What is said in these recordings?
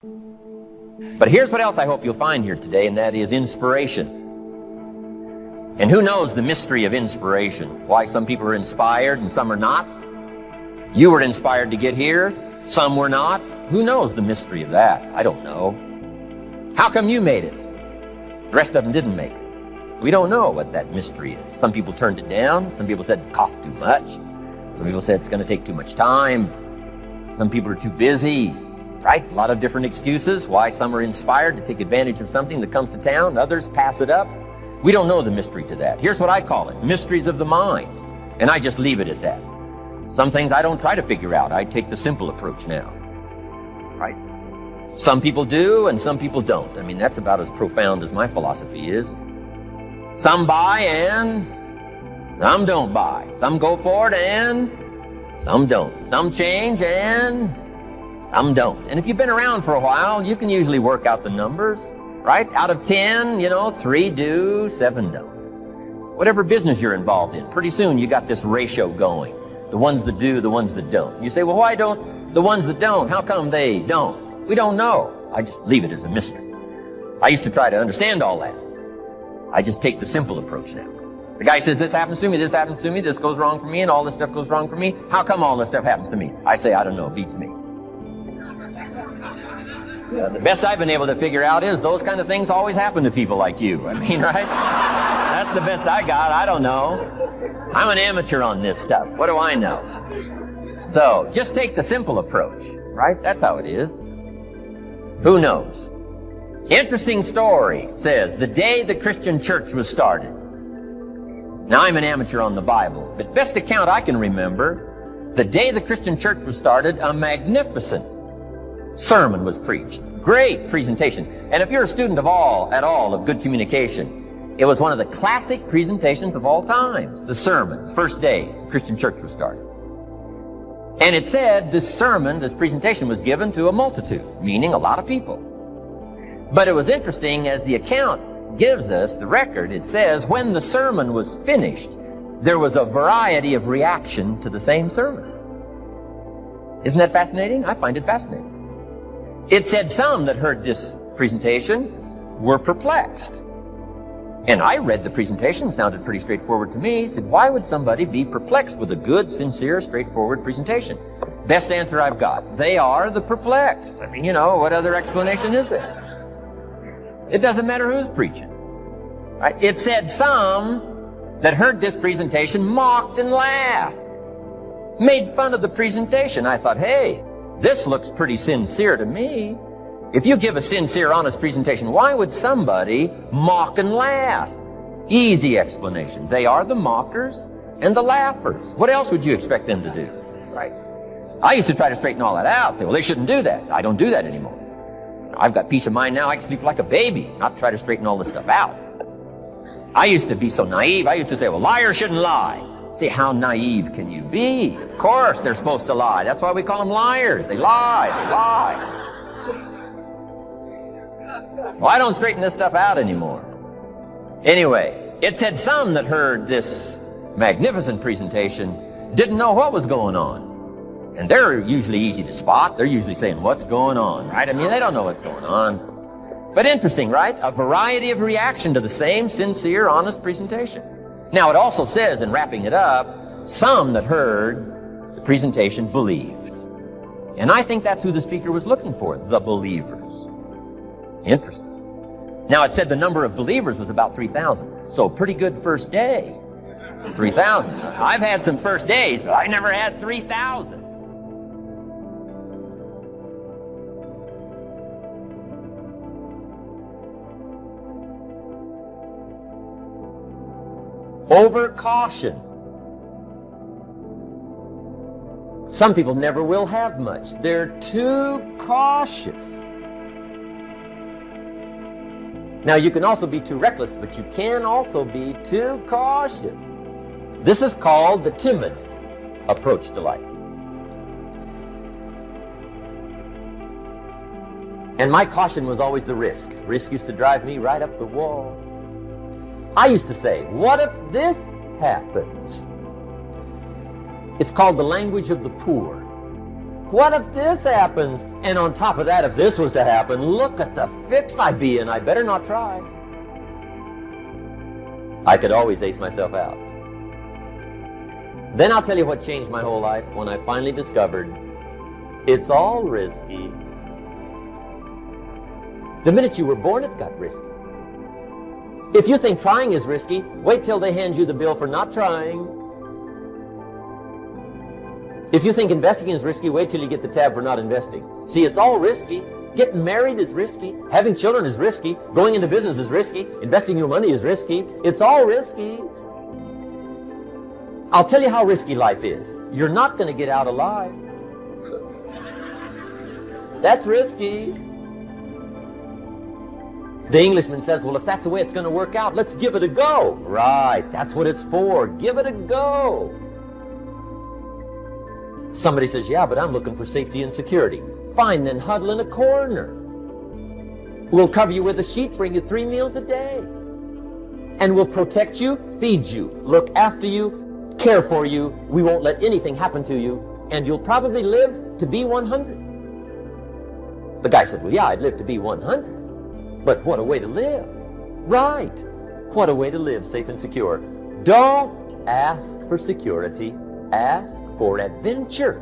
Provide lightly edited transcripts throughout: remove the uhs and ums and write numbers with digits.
But here's what else I hope you'll find here today, and that is inspiration. And who knows the mystery of inspiration? Why some people are inspired and some are not? You were inspired to get here, some were not. Who knows the mystery of that? I don't know. How come you made it? The rest of them didn't make it. We don't know what that mystery is. Some people turned it down. Some people said it costs too much. Some people said it's going to take too much time. Some people are too busy, right? A lot of different excuses why some are inspired to take advantage of something that comes to town. Others pass it up. We don't know the mystery to that. Here's what I call it: mysteries of the mind. And I just leave it at that. Some things I don't try to figure out. I take the simple approach now. Right? Some people do and some people don't. I mean, that's about as profound as my philosophy is. Some buy and some don't buy. Some go for it and some don't. Some change and some don't. And if you've been around for a while, you can usually work out the numbers. Right? Out of 10, 3 do, 7 don't. Whatever business you're involved in, pretty soon you got this ratio going. The ones that do, the ones that don't. You say, well, why don't the ones that don't? How come they don't? We don't know. I just leave it as a mystery. I used to try to understand all that. I just take the simple approach now. The guy says, this happens to me, this happens to me, this goes wrong for me, and all this stuff goes wrong for me. How come all this stuff happens to me? I say, I don't know, beats me. The best I've been able to figure out is those kind of things always happen to people like you. I mean, right? That's the best I got. I don't know. I'm an amateur on this stuff. What do I know? So, just take the simple approach, right? That's how it is. Who knows? Interesting story says the day the Christian church was started. Now, I'm an amateur on the Bible, but best account I can remember, the day the Christian church was started, a magnificent sermon was preached. Great presentation. And if you're a student at all of good communication, it was one of the classic presentations of all times. The sermon, first day the Christian church was started. And it said this sermon, this presentation was given to a multitude, meaning a lot of people. But it was interesting, as the account gives us the record, it says when the sermon was finished, there was a variety of reaction to the same sermon. Isn't that fascinating? I find it fascinating. It said some that heard this presentation were perplexed. And I read the presentation, sounded pretty straightforward to me. Said, why would somebody be perplexed with a good, sincere, straightforward presentation? Best answer I've got. They are the perplexed. I mean, what other explanation is there? It doesn't matter who's preaching. Right? It said some that heard this presentation mocked and laughed, made fun of the presentation. I thought, hey, this looks pretty sincere to me. If you give a sincere, honest presentation, why would somebody mock and laugh? Easy explanation. They are the mockers and the laughers. What else would you expect them to do? Right? I used to try to straighten all that out. Say, well, they shouldn't do that. I don't do that anymore. I've got peace of mind now. I can sleep like a baby, not try to straighten all this stuff out. I used to be so naive. I used to say, well, liars shouldn't lie. See, how naive can you be? Of course they're supposed to lie. That's why we call them liars. They lie. So I don't straighten this stuff out anymore. Anyway, it said some that heard this magnificent presentation didn't know what was going on. And they're usually easy to spot. They're usually saying, what's going on, right? I mean, they don't know what's going on. But interesting, right? A variety of reaction to the same sincere, honest presentation. Now, it also says, in wrapping it up, some that heard the presentation believed. And I think that's who the speaker was looking for, the believers. Interesting. Now, it said the number of believers was about 3,000. So, pretty good first day. 3,000. I've had some first days, but I never had 3,000. Over caution. Some people never will have much. They're too cautious. Now, you can also be too reckless, but you can also be too cautious. This is called the timid approach to life. And my caution was always the risk. Risk used to drive me right up the wall. I used to say, what if this happens? It's called the language of the poor. What if this happens? And on top of that, if this was to happen, look at the fix I'd be in. I better not try. I could always ace myself out. Then I'll tell you what changed my whole life when I finally discovered it's all risky. The minute you were born, it got risky. If you think trying is risky, wait till they hand you the bill for not trying. If you think investing is risky, wait till you get the tab for not investing. See, it's all risky. Getting married is risky. Having children is risky. Going into business is risky. Investing your money is risky. It's all risky. I'll tell you how risky life is. You're not going to get out alive. That's risky. The Englishman says, well, if that's the way it's going to work out, let's give it a go. Right, that's what it's for. Give it a go. Somebody says, yeah, but I'm looking for safety and security. Fine, then huddle in a corner. We'll cover you with a sheet, bring you 3 meals a day. And we'll protect you, feed you, look after you, care for you. We won't let anything happen to you. And you'll probably live to be 100. The guy said, well, yeah, I'd live to be 100. But what a way to live. Right. What a way to live, safe and secure. Don't ask for security. Ask for adventure.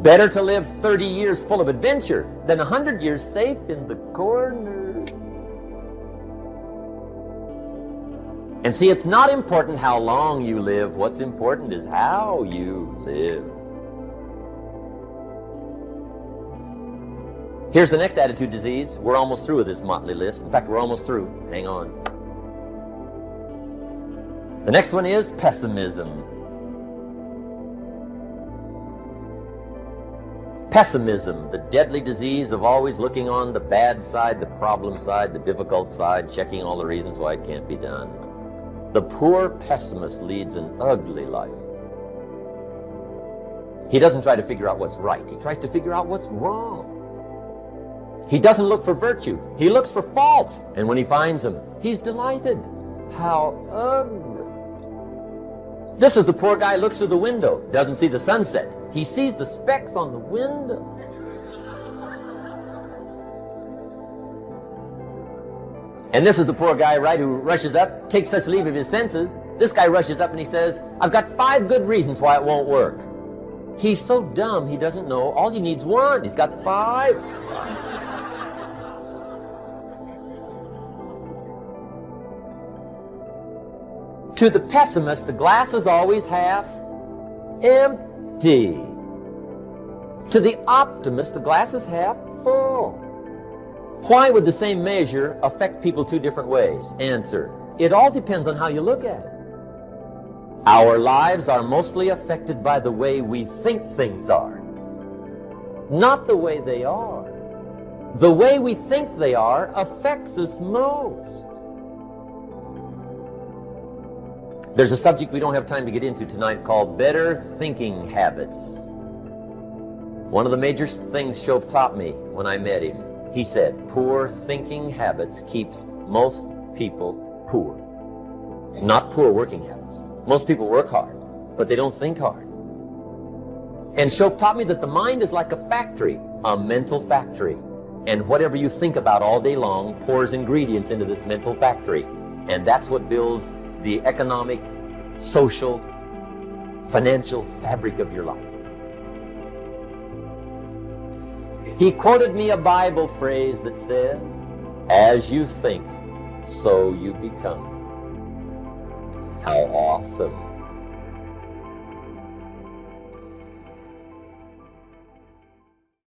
Better to live 30 years full of adventure than 100 years safe in the corner. And see, it's not important how long you live. What's important is how you live. Here's the next attitude disease. We're almost through with this motley list. In fact, we're almost through. Hang on. The next one is pessimism. Pessimism, the deadly disease of always looking on the bad side, the problem side, the difficult side, checking all the reasons why it can't be done. The poor pessimist leads an ugly life. He doesn't try to figure out what's right. He tries to figure out what's wrong. He doesn't look for virtue. He looks for faults. And when he finds them, he's delighted. How ugly. This is the poor guy who looks through the window, doesn't see the sunset. He sees the specks on the window. And this is the poor guy, right, who rushes up, takes such leave of his senses. This guy rushes up and he says, I've got 5 good reasons why it won't work. He's so dumb he doesn't know all he needs 1. He's got 5. To the pessimist, the glass is always half empty. To the optimist, the glass is half full. Why would the same measure affect people 2 different ways? Answer, it all depends on how you look at it. Our lives are mostly affected by the way we think things are, not the way they are. The way we think they are affects us most. There's a subject we don't have time to get into tonight called better thinking habits. One of the major things Shove taught me when I met him, he said, poor thinking habits keeps most people poor. Not poor working habits. Most people work hard, but they don't think hard. And Shove taught me that the mind is like a factory, a mental factory. And whatever you think about all day long pours ingredients into this mental factory. And that's what builds the economic, social, financial fabric of your life. He quoted me a Bible phrase that says, as you think, so you become. How awesome.